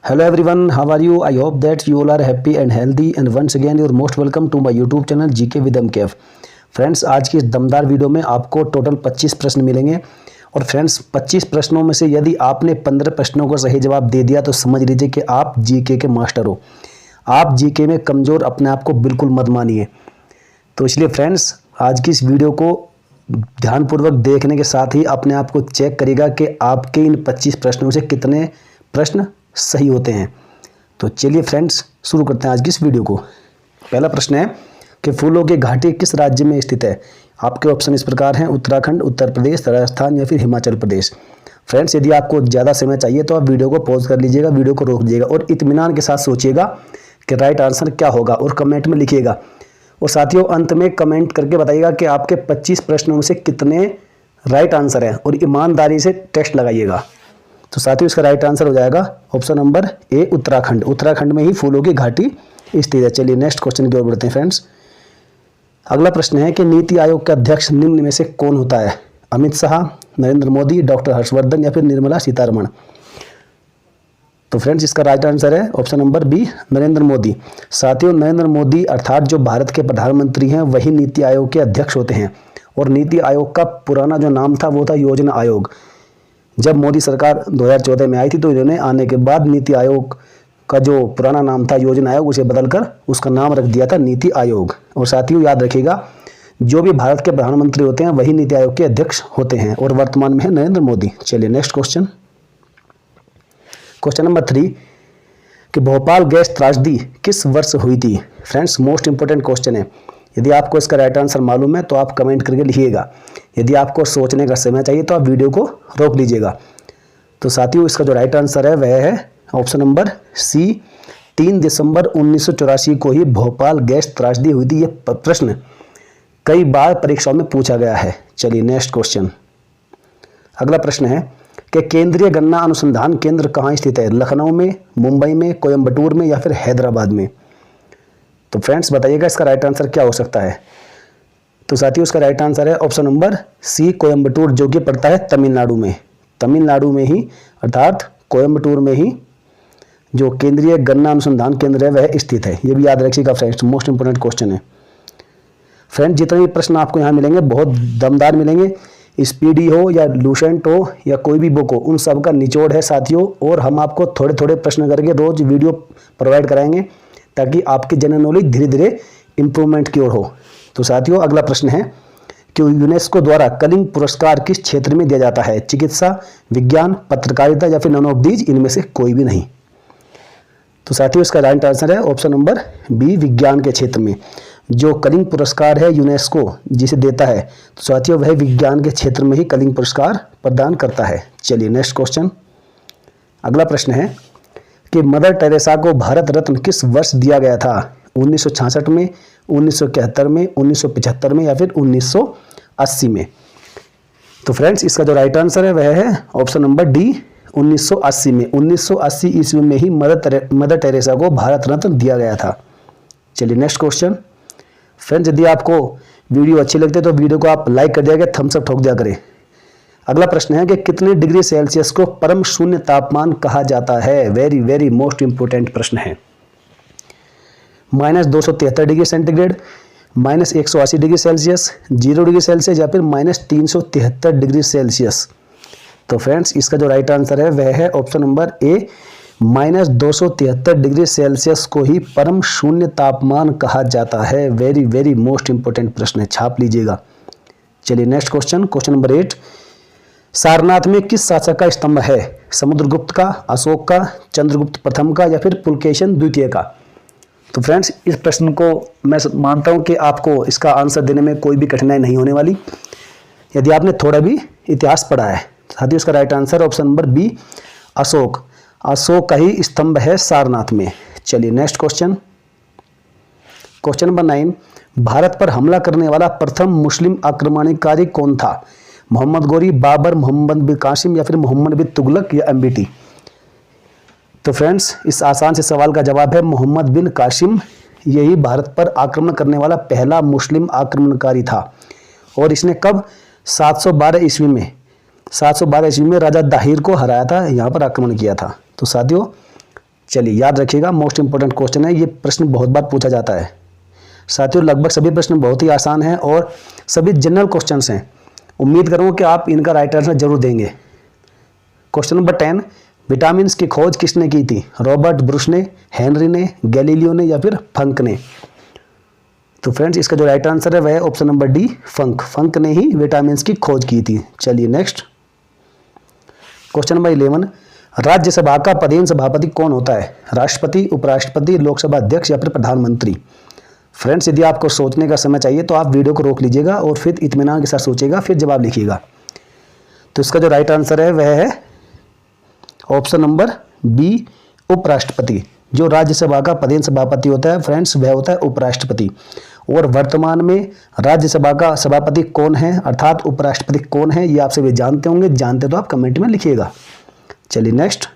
Hello everyone, how are you? I hope that you all are happy and healthy and once again you're most welcome to my YouTube channel GK with MKF। Friends, आज की इस दमदार video में आपको total 25 प्रश्न मिलेंगे और friends 25 प्रश्नों में से यदि आपने 15 प्रश्नों को सही जवाब दे दिया तो समझ लीजिए कि आप जीके के मास्टर हो। आप जीके में कमज़ोर अपने आप को बिल्कुल मत मानिए। तो इसलिए फ्रेंड्स, आज की इस वीडियो को ध्यानपूर्वक देखने के साथ ही अपने आप को चेक करिएगा कि आपके इन 25 प्रश्नों से कितने प्रश्न सही होते हैं। तो चलिए फ्रेंड्स, शुरू करते हैं आज की इस वीडियो को। पहला प्रश्न है कि फूलों की घाटी किस राज्य में स्थित है। आपके ऑप्शन इस प्रकार हैं: उत्तराखंड, उत्तर प्रदेश, राजस्थान या फिर हिमाचल प्रदेश। फ्रेंड्स, यदि आपको ज़्यादा समय चाहिए तो आप वीडियो को पॉज कर लीजिएगा, वीडियो को रोक दीजिएगा और इत्मीनान के साथ सोचिएगा कि राइट आंसर क्या होगा और कमेंट में लिखिएगा। और साथियों, अंत में कमेंट करके बताइएगा कि आपके 25 प्रश्नों में से कितने राइट आंसर हैं और ईमानदारी से टेस्ट लगाइएगा। तो साथियों, इसका राइट आंसर हो जाएगा option number A, Uttarakhand. Uttarakhand में ही फूलों की घाटी स्थित है। चलिए नेक्स्ट क्वेश्चन की ओर बढ़ते हैं फ्रेंड्स। अगला प्रश्न है कि नीति आयोग के अध्यक्ष निम्न में से कौन होता है। अमित शाह, नरेंद्र मोदी, डॉक्टर हर्षवर्धन या फिर निर्मला सीतारमण। तो फ्रेंड्स, इसका राइट आंसर है option number B, Narendra Modi. साथियों, नरेंद्र मोदी अर्थात जो भारत के प्रधानमंत्री हैं वही नीति आयोग के अध्यक्ष होते हैं। और नीति आयोग का पुराना जो नाम था वो था योजना आयोग। जब मोदी सरकार 2014 में आई थी तो इन्होंने आने के बाद नीति आयोग का जो पुराना नाम था योजना आयोग, उसे बदलकर उसका नाम रख दिया था नीति आयोग। और साथियों, याद रखिएगा, जो भी भारत के प्रधानमंत्री होते हैं वही नीति आयोग के अध्यक्ष होते हैं और वर्तमान में है नरेंद्र मोदी। चलिए नेक्स्ट क्वेश्चन, क्वेश्चन नंबर 3 कि भोपाल गैस त्रासदी किस वर्ष हुई थी। फ्रेंड्स, मोस्ट इंपोर्टेंट क्वेश्चन है। यदि आपको इसका राइट आंसर मालूम है तो आप कमेंट करके लिखिएगा। यदि आपको सोचने का समय चाहिए तो आप वीडियो को रोक लीजिएगा। तो साथियों, इसका जो राइट आंसर है वह है ऑप्शन नंबर सी, 3 दिसंबर 1984 को ही भोपाल गैस त्रासदी हुई थी। यह प्रश्न कई बार परीक्षाओं में पूछा गया है। चलिए नेक्स्ट क्वेश्चन। अगला प्रश्न है कि केंद्रीय गन्ना अनुसंधान केंद्र कहाँ स्थित है। लखनऊ में, मुंबई में, कोयम्बटूर में या फिर हैदराबाद में। तो फ्रेंड्स, बताइएगा इसका राइट आंसर क्या हो सकता है। तो साथियों, इसका राइट आंसर है ऑप्शन नंबर सी, कोयम्बटूर, जो कि पड़ता है तमिलनाडु में। तमिलनाडु में ही अर्थात कोयम्बटूर में ही जो केंद्रीय गन्ना अनुसंधान केंद्र है वह स्थित है। ये भी याद रखिएगा फ्रेंड्स, मोस्ट इंपोर्टेंट क्वेश्चन है। फ्रेंड्स, जितने भी प्रश्न आपको यहाँ मिलेंगे बहुत दमदार मिलेंगे। स्पीडी हो या लूसेंट हो या कोई भी बुक हो, उन सब का निचोड़ है साथियों। और हम आपको थोड़े थोड़े प्रश्न करके रोज वीडियो प्रोवाइड कराएंगे ताकि आपकी जनरल नॉलेज धीरे धीरे इंप्रूवमेंट की ओर हो। तो साथियों, अगला प्रश्न है कि यूनेस्को द्वारा कलिंग पुरस्कार किस क्षेत्र में दिया जाता है। चिकित्सा, विज्ञान, पत्रकारिता या फिर नन ऑफ दीज, इनमें से कोई भी नहीं। तो साथियों, इसका राइट आंसर है ऑप्शन नंबर बी, विज्ञान के क्षेत्र में। जो कलिंग पुरस्कार है यूनेस्को जिसे देता है, तो साथियों वह विज्ञान के क्षेत्र में ही कलिंग पुरस्कार प्रदान करता है। चलिए नेक्स्ट क्वेश्चन। अगला प्रश्न है कि मदर टेरेसा को भारत रत्न किस वर्ष दिया गया था। 1966 में, 1971 में, 1975 में या फिर 1980 में। तो फ्रेंड्स, इसका जो राइट आंसर है वह है ऑप्शन नंबर डी, 1980 में। 1980 ईस्वी में ही मदर टेरेसा को भारत रत्न दिया गया था। चलिए नेक्स्ट क्वेश्चन। फ्रेंड्स, यदि आपको वीडियो अच्छी लगती है तो वीडियो को आप लाइक कर दिया गया, थम्स अप ठोक दिया करें। अगला प्रश्न है कि कितने डिग्री सेल्सियस को परम शून्य तापमान कहा जाता है। वेरी वेरी मोस्ट इंपोर्टेंट प्रश्न है। -273 degree centigrade, -180 degree Celsius, 0 degree Celsius या फिर -373 डिग्री सेल्सियस। तो फ्रेंड्स, इसका जो राइट आंसर है वह है option number A, -273 degree Celsius को ही परम शून्य तापमान कहा जाता है। वेरी वेरी मोस्ट इंपोर्टेंट प्रश्न है, छाप लीजिएगा। चलिए next question, question number 8। Sarnath में किस शासक का स्तंभ है। समुद्रगुप्त का, अशोक का, चंद्रगुप्त प्रथम का या फिर पुलकेशन द्वितीय का। तो फ्रेंड्स, इस प्रश्न को मैं मानता हूं कि आपको इसका आंसर देने में कोई भी कठिनाई नहीं होने वाली यदि आपने थोड़ा भी इतिहास पढ़ा है। साथ ही उसका right answer option number B, Ashok. Ashok का ही स्तंभ है सारनाथ में। चलिए next question, question number 9। Bharat पर हमला करने वाला प्रथम मुस्लिम आक्रमणकारी कौन था। मोहम्मद गोरी, बाबर, मोहम्मद बिन कासिम या फिर मोहम्मद बिन तुगलक या एमबीटी। तो फ्रेंड्स, इस आसान से सवाल का जवाब है मोहम्मद बिन कासिम। यही भारत पर आक्रमण करने वाला पहला मुस्लिम आक्रमणकारी था। और इसने कब, 712 ईस्वी में राजा दाहिर को हराया था, यहाँ पर आक्रमण किया था। तो साथियों, चलिए याद रखिएगा, मोस्ट इंपॉर्टेंट क्वेश्चन है, ये प्रश्न बहुत बार पूछा जाता है। साथियों लगभग सभी प्रश्न बहुत ही आसान हैं और सभी जनरल क्वेश्चंस हैं। उम्मीद करूँगा कि आप इनका राइट आंसर जरूर देंगे। क्वेश्चन नंबर 10, विटामिन की खोज किसने की थी? रॉबर्ट ब्रुश ने, हेनरी ने, गैलीलियो ने या फिर फंक ने? तो फ्रेंड्स इसका जो राइट आंसर है वह है ऑप्शन नंबर डी, फंक। फंक ने ही विटामिन की खोज की थी। चलिए नेक्स्ट क्वेश्चन नंबर 11, राज्यसभा का पदेन सभापति कौन होता है? राष्ट्रपति, उपराष्ट्रपति, लोकसभा अध्यक्ष या फिर प्रधानमंत्री? फ्रेंड्स यदि आपको सोचने का समय चाहिए तो आप वीडियो को रोक लीजिएगा और फिर इत्मीनान के साथ सोचिएगा, फिर जवाब लिखिएगा। तो इसका जो राइट आंसर है वह है ऑप्शन नंबर बी, उपराष्ट्रपति। जो राज्यसभा का पदेन सभापति होता है फ्रेंड्स वह होता है उपराष्ट्रपति। और वर्तमान में राज्यसभा का सभापति कौन है अर्थात उपराष्ट्रपति कौन है, ये आप सभी जानते होंगे। जानते तो आप कमेंट में लिखिएगा। चलिए नेक्स्ट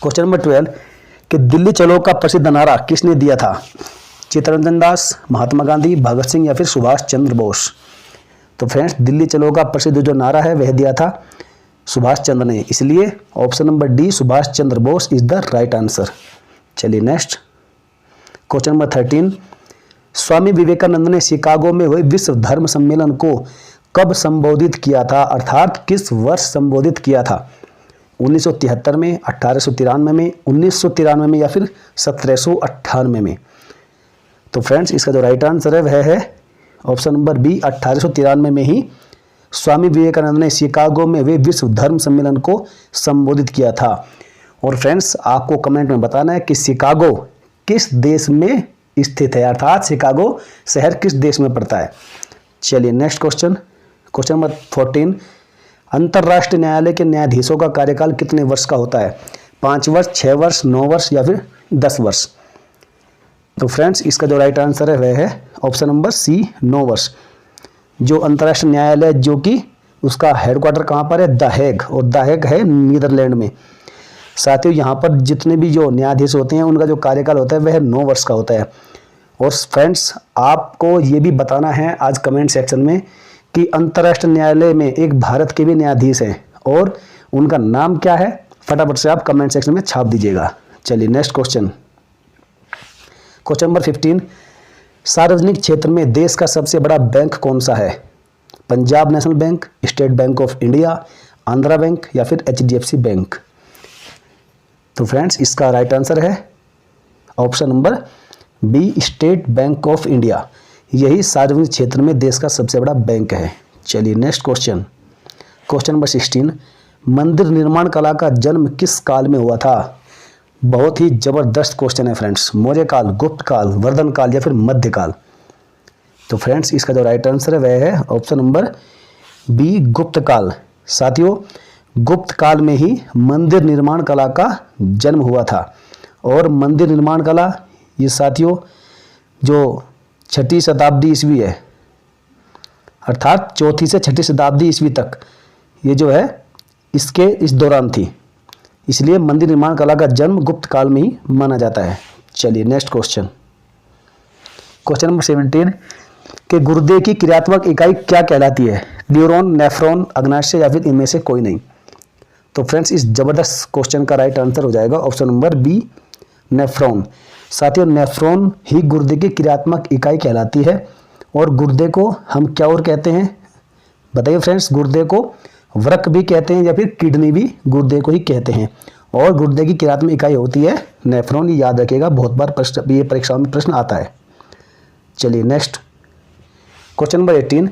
क्वेश्चन नंबर 12, कि दिल्ली चलो का प्रसिद्ध नारा किसने दिया था? चित्तरंजन दास, महात्मा गांधी, भगत सिंह या फिर सुभाष चंद्र बोस? तो फ्रेंड्स दिल्ली चलो का प्रसिद्ध जो नारा है वह दिया था सुभाष चंद्र ने, इसलिए option number D, Subhash Chandra Bose is the right answer. चलिए next question number 13, Swami Vivekananda ने शिकागो में हुए विश्व धर्म सम्मेलन को कब संबोधित किया था अर्थात किस वर्ष संबोधित किया था? 1973 में, 1893 में, 1993 में या फिर 1798 में? तो फ्रेंड्स इसका जो राइट आंसर है वह है ऑप्शन नंबर बी, 1893 में ही स्वामी विवेकानंद ने शिकागो में वे विश्व धर्म सम्मेलन को संबोधित किया था। और फ्रेंड्स आपको कमेंट में बताना है कि शिकागो किस देश में स्थित है अर्थात शिकागो शहर किस देश में पड़ता है। चलिए नेक्स्ट क्वेश्चन नंबर 14, अंतर्राष्ट्रीय न्यायालय के न्यायाधीशों का कार्यकाल कितने वर्ष का होता है? 5 वर्ष, 6 वर्ष, 9 वर्ष या फिर 10 वर्ष? तो फ्रेंड्स इसका जो राइट आंसर है वह है ऑप्शन नंबर सी, 9 वर्ष। जो अंतर्राष्ट्रीय न्यायालय जो कि उसका हेडक्वार्टर कहाँ पर है? द हेग, और द हेग है नीदरलैंड में। साथियों यहाँ पर जितने भी जो न्यायाधीश होते हैं उनका जो कार्यकाल होता है वह 9 वर्ष का होता है। और फ्रेंड्स आपको ये भी बताना है आज कमेंट सेक्शन में कि अंतर्राष्ट्रीय न्यायालय में एक भारत के भी न्यायाधीश हैं और उनका नाम क्या है, फटाफट से आप कमेंट सेक्शन में छाप दीजिएगा। चलिए नेक्स्ट क्वेश्चन नंबर 15, सार्वजनिक क्षेत्र में देश का सबसे बड़ा बैंक कौन सा है? Punjab national bank, state bank of India, Andhra bank या फिर HDFC बैंक? तो फ्रेंड्स इसका राइट आंसर है option number B, state bank of India. यही सार्वजनिक क्षेत्र में देश का सबसे बड़ा बैंक है। चलिए नेक्स्ट क्वेश्चन नंबर 16, मंदिर निर्माण कला का जन्म किस काल में हुआ था? बहुत ही जबरदस्त क्वेश्चन है फ्रेंड्स। मौर्य काल, गुप्त काल, वर्धन काल या फिर मध्यकाल? तो फ्रेंड्स इसका जो राइट आंसर है वह है ऑप्शन नंबर बी, गुप्त काल। साथियों गुप्त काल में ही मंदिर निर्माण कला का जन्म हुआ था। और मंदिर निर्माण कला ये साथियों जो 6ठी शताब्दी ईस्वी है अर्थात 4ठी से 6ठी शताब्दी ईस्वी तक ये जो है इस दौरान थी, इसलिए मंदिर निर्माण कला का जन्म गुप्त काल में ही माना जाता है। चलिए नेक्स्ट क्वेश्चन नंबर 17, कि गुर्दे की क्रियात्मक इकाई क्या कहलाती है? न्यूरॉन, नेफ्रॉन, अग्नाशय या फिर इनमें से कोई नहीं? तो फ्रेंड्स इस जबरदस्त क्वेश्चन का राइट आंसर हो जाएगा ऑप्शन नंबर बी, नेफ्रॉन। साथियों नेफ्रॉन ही गुर्दे की क्रियात्मक इकाई कहलाती है। और गुर्दे को हम क्या और कहते हैं बताइए फ्रेंड्स? गुर्दे को वृक्क भी कहते हैं या फिर किडनी भी गुर्दे को ही कहते हैं। और गुर्दे की क्रियात्मक इकाई होती है नेफ्रॉन, ये याद रखिएगा, बहुत बार ये परीक्षाओं में प्रश्न आता है। चलिए नेक्स्ट क्वेश्चन नंबर 18,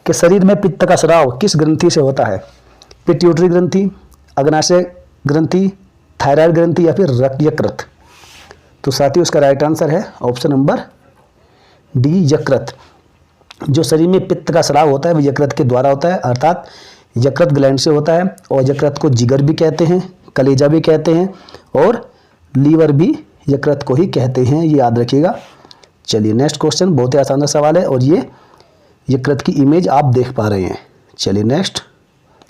कि शरीर में पित्त का स्राव किस ग्रंथि से होता है? पिट्यूटरी ग्रंथि, अग्नाशय ग्रंथि, थायराइड ग्रंथि या फिर यकृत? तो साथियों इसका राइट आंसर है ऑप्शन नंबर डी, यकृत। जो शरीर में पित्त का स्राव होता है वह यकृत के द्वारा होता है अर्थात यकृत ग्लैंड से होता है। और यकृत को जिगर भी कहते हैं, कलेजा भी कहते हैं और लीवर भी यकृत को ही कहते हैं, ये याद रखिएगा। चलिए नेक्स्ट क्वेश्चन बहुत ही आसान सवाल है और ये यकृत की इमेज आप देख पा रहे हैं। चलिए नेक्स्ट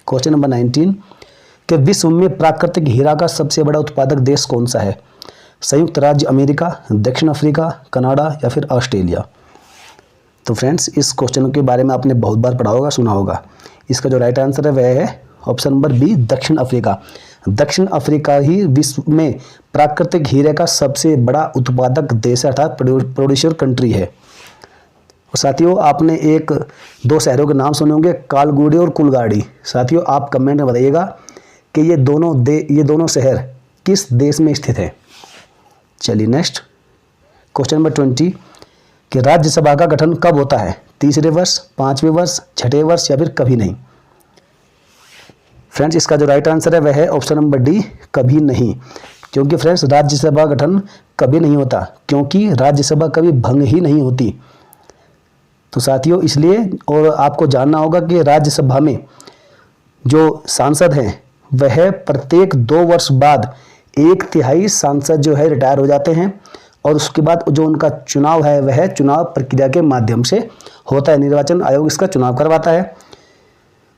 क्वेश्चन नंबर 19, कि विश्व में प्राकृतिक हीरा का सबसे बड़ा उत्पादक देश कौन सा है? संयुक्त राज्य अमेरिका, दक्षिण अफ्रीका, कनाडा या फिर ऑस्ट्रेलिया? तो फ्रेंड्स इस क्वेश्चन के बारे में आपने बहुत बार पढ़ा होगा, सुना होगा। इसका जो राइट आंसर है वह है ऑप्शन नंबर बी, दक्षिण अफ्रीका। दक्षिण अफ्रीका ही विश्व में प्राकृतिक हीरे का सबसे बड़ा उत्पादक देश है, अर्थात प्रोड्यूसर कंट्री है। और साथियों, आपने एक दो शहरों के नाम सुने होंगे, कालगुडी और कुलगाड़ी। साथियों, आप कमेंट में बताइएगा कि ये दोनों शहर किस देश में स्थित है। चलिए नेक्स्ट क्वेश्चन नंबर 20 कि राज्यसभा का गठन कब होता है? तीसरे वर्ष, पांचवें वर्ष, छठे वर्ष या फिर कभी नहीं। फ्रेंड्स, इसका जो राइट आंसर है वह है ऑप्शन नंबर डी, कभी नहीं। क्योंकि फ्रेंड्स, राज्यसभा गठन कभी नहीं होता, क्योंकि राज्यसभा कभी भंग ही नहीं होती। तो साथियों, इसलिए और आपको जानना होगा कि राज्यसभा में जो सांसद हैं वह प्रत्येक 2 वर्ष बाद 1/3 सांसद जो है रिटायर हो जाते हैं, और उसके बाद जो उनका चुनाव है वह चुनाव प्रक्रिया के माध्यम से होता है। निर्वाचन आयोग इसका चुनाव करवाता है।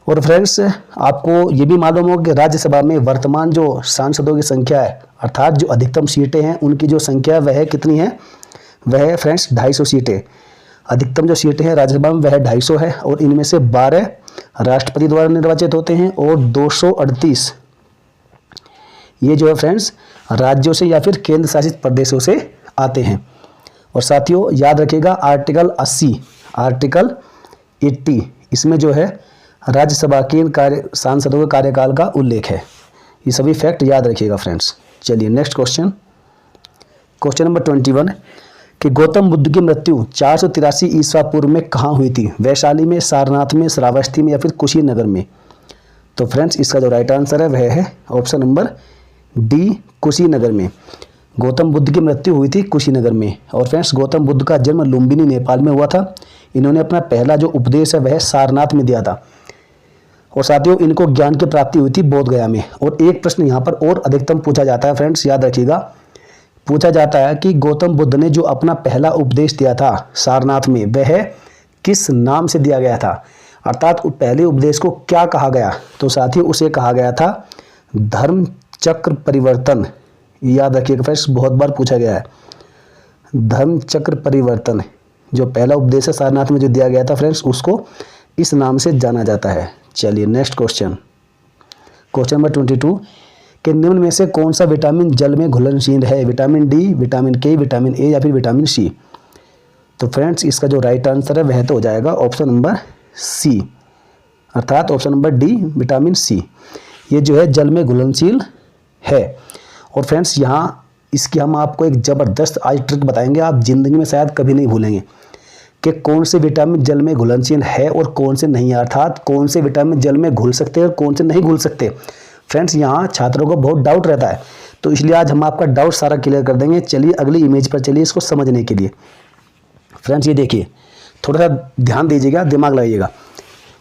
और फ्रेंड्स, आपको ये भी मालूम होगा कि राज्यसभा में वर्तमान जो सांसदों की संख्या है, अर्थात जो अधिकतम सीटें हैं उनकी जो संख्या वह कितनी है? वह है फ्रेंड्स 250 सीटें। अधिकतम जो सीटें हैं राज्यसभा में वह 250 है, और इनमें से 12 राष्ट्रपति द्वारा निर्वाचित होते हैं और 238 ये जो है फ्रेंड्स राज्यों से या फिर केंद्र शासित प्रदेशों से आते हैं। और साथियों, याद रखिएगा आर्टिकल 80, आर्टिकल 80 इसमें जो है राज्यसभा के सांसदों के कार्यकाल का उल्लेख है। ये सभी फैक्ट याद रखिएगा फ्रेंड्स। चलिए नेक्स्ट क्वेश्चन नंबर 21 कि गौतम बुद्ध की मृत्यु 483 ईसा पूर्व में कहाँ हुई थी? वैशाली में, सारनाथ में, श्रावस्ती में या फिर कुशीनगर में। तो फ्रेंड्स, इसका जो राइट आंसर है वह है ऑप्शन नंबर डी, कुशीनगर में। गौतम बुद्ध की मृत्यु हुई थी कुशीनगर में। और फ्रेंड्स, गौतम बुद्ध का जन्म लुम्बिनी नेपाल में हुआ था। इन्होंने अपना पहला जो उपदेश है वह सारनाथ में दिया था। और साथियों, इनको ज्ञान की प्राप्ति हुई थी बोध गया में। और एक प्रश्न यहाँ पर और अधिकतम पूछा जाता है फ्रेंड्स, याद रखिएगा, पूछा जाता है कि गौतम बुद्ध ने जो अपना पहला उपदेश दिया था सारनाथ में वह किस नाम से दिया गया था? अर्थात पहले उपदेश को क्या कहा गया? तो साथियों, उसे कहा गया था धर्म चक्र परिवर्तन। याद रखिएगा फ्रेंड्स, बहुत बार पूछा गया है। धर्म चक्र परिवर्तन जो पहला उपदेश है सारनाथ में जो दिया गया था फ्रेंड्स, उसको इस नाम से जाना जाता है। चलिए नेक्स्ट क्वेश्चन नंबर 22 कि निम्न में से कौन सा विटामिन जल में घुलनशील है? विटामिन डी, विटामिन के, विटामिन ए या फिर विटामिन सी। तो फ्रेंड्स, इसका जो राइट आंसर है वह तो हो जाएगा ऑप्शन नंबर सी, अर्थात option number D, vitamin C. ये जो है जल में घुलनशील है। और फ्रेंड्स, यहाँ इसकी हम आपको एक ज़बरदस्त आज ट्रिक बताएंगे, आप जिंदगी में शायद कभी नहीं भूलेंगे कि कौन से विटामिन जल में घुलनशील है और कौन से नहीं, अर्थात कौन से विटामिन जल में घुल सकते हैं और कौन से नहीं घुल सकते। फ्रेंड्स, यहाँ छात्रों को बहुत डाउट रहता है, तो इसलिए आज हम आपका डाउट सारा क्लियर कर देंगे। चलिए अगली इमेज पर चलिए इसको समझने के लिए। फ्रेंड्स, ये देखिए, थोड़ा सा ध्यान दीजिएगा, दिमाग लगाइएगा।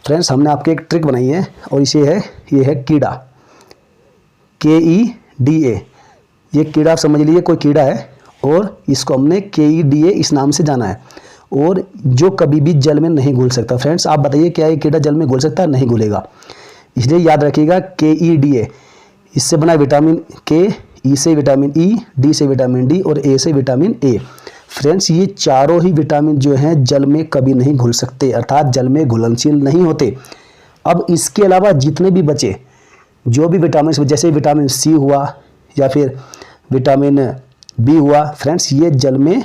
फ्रेंड्स, हमने आपकी एक ट्रिक बनाई है और ये है कीड़ा, KEDA। ये कीड़ा आप समझ लीजिए, कोई कीड़ा है और इसको हमने KEDA इस नाम से जाना है, और जो कभी भी जल में नहीं घुल सकता। फ्रेंड्स, आप बताइए क्या ये कीड़ा जल में घुल सकता है? नहीं घुलेगा। इसलिए याद रखिएगा KEDA, इससे बना विटामिन के, ई से विटामिन ई, डी से विटामिन डी और ए से विटामिन ए। फ्रेंड्स, ये चारों ही विटामिन जो हैं जल में कभी नहीं घुल सकते, अर्थात जल में घुलनशील नहीं होते। अब इसके अलावा जितने भी बचे जो भी विटामिन, जैसे विटामिन सी हुआ या फिर विटामिन बी हुआ, फ्रेंड्स ये जल में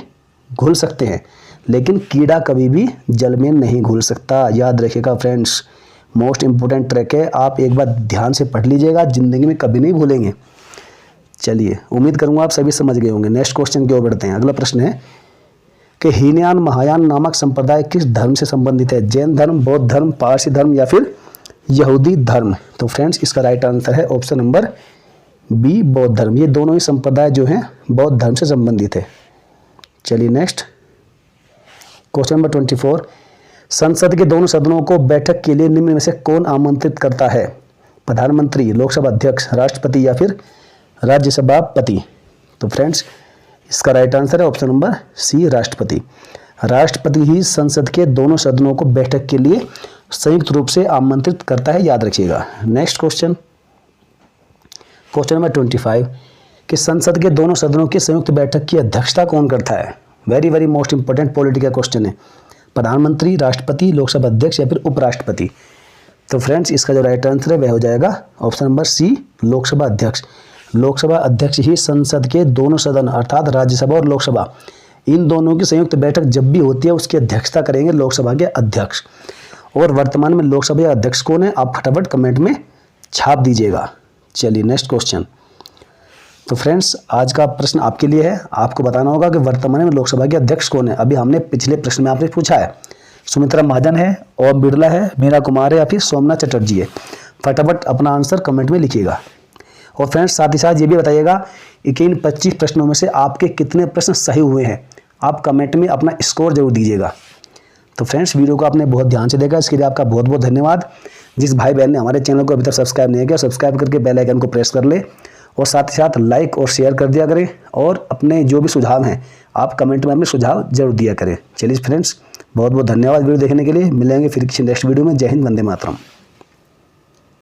घुल सकते हैं, लेकिन कीड़ा कभी भी जल में नहीं घुल सकता। याद रखिएगा फ्रेंड्स, मोस्ट इंपॉर्टेंट ट्रिक है, आप एक बार ध्यान से पढ़ लीजिएगा, जिंदगी में कभी नहीं भूलेंगे। चलिए, उम्मीद करूंगा आप सभी समझ गए होंगे। नेक्स्ट क्वेश्चन की ओर बढ़ते हैं। अगला प्रश्न है कि हीनयान महायान नामक संप्रदाय किस धर्म से संबंधित है? जैन धर्म, बौद्ध धर्म, पारसी धर्म या फिर यहूदी धर्म। तो फ्रेंड्स, इसका राइट आंसर है ऑप्शन नंबर बी, बौद्ध धर्म। ये दोनों ही संप्रदाय जो हैं बौद्ध धर्म से संबंधित है। चलिए नेक्स्ट क्वेश्चन नंबर 24, संसद के दोनों सदनों को बैठक के लिए निम्न में से कौन आमंत्रित करता है? प्रधानमंत्री, लोकसभा अध्यक्ष, राष्ट्रपति या फिर राज्यसभापति। तो फ्रेंड्स, इसका राइट आंसर है ऑप्शन नंबर सी, राष्ट्रपति। राष्ट्रपति ही संसद के दोनों सदनों को बैठक के लिए संयुक्त रूप से आमंत्रित करता है, याद रखिएगा। नेक्स्ट क्वेश्चन नंबर 25 कि संसद के दोनों सदनों की संयुक्त बैठक की अध्यक्षता कौन करता है? Very most important political question है। प्रधानमंत्री, राष्ट्रपति, लोकसभा अध्यक्ष या फिर उपराष्ट्रपति। तो फ्रेंड्स इसका जो राइट आंसर है वह हो जाएगा ऑप्शन नंबर सी, लोकसभा अध्यक्ष। लोकसभा अध्यक्ष ही संसद के दोनों सदन अर्थात राज्यसभा और लोकसभा इन दोनों की संयुक्त बैठक जब भी होती है उसकी अध्यक्षता करेंगे लोकसभा के अध्यक्ष। और वर्तमान में लोकसभा अध्यक्ष कौन है, आप फटाफट कमेंट में छाप दीजिएगा। चलिए नेक्स्ट क्वेश्चन। तो फ्रेंड्स आज का प्रश्न आपके लिए है, आपको बताना होगा कि वर्तमान में लोकसभा के अध्यक्ष कौन है। अभी हमने पिछले प्रश्न में आपसे पूछा है सुमित्रा महाजन है, ओम बिरला है, मीरा कुमार है या फिर सोमनाथ चटर्जी है। फटाफट अपना आंसर कमेंट में लिखिएगा। और फ्रेंड्स साथ ही साथ ये भी बताइएगा कि इन 25 प्रश्नों में से आपके कितने प्रश्न सही हुए हैं, आप कमेंट में अपना स्कोर जरूर दीजिएगा। तो फ्रेंड्स वीडियो को आपने बहुत ध्यान से देखा, इसके लिए आपका बहुत बहुत धन्यवाद। जिस भाई बहन ने हमारे चैनल को अभी तक सब्सक्राइब नहीं किया, सब्सक्राइब करके बेल आइकन को प्रेस कर ले और साथ ही साथ लाइक और शेयर कर दिया करें। और अपने जो भी सुझाव हैं आप कमेंट में अपने सुझाव जरूर दिया करें। चलिए फ्रेंड्स बहुत बहुत धन्यवाद वीडियो देखने के लिए। मिलेंगे फिर किसी नेक्स्ट वीडियो में। जय हिंद, वंदे मातरम।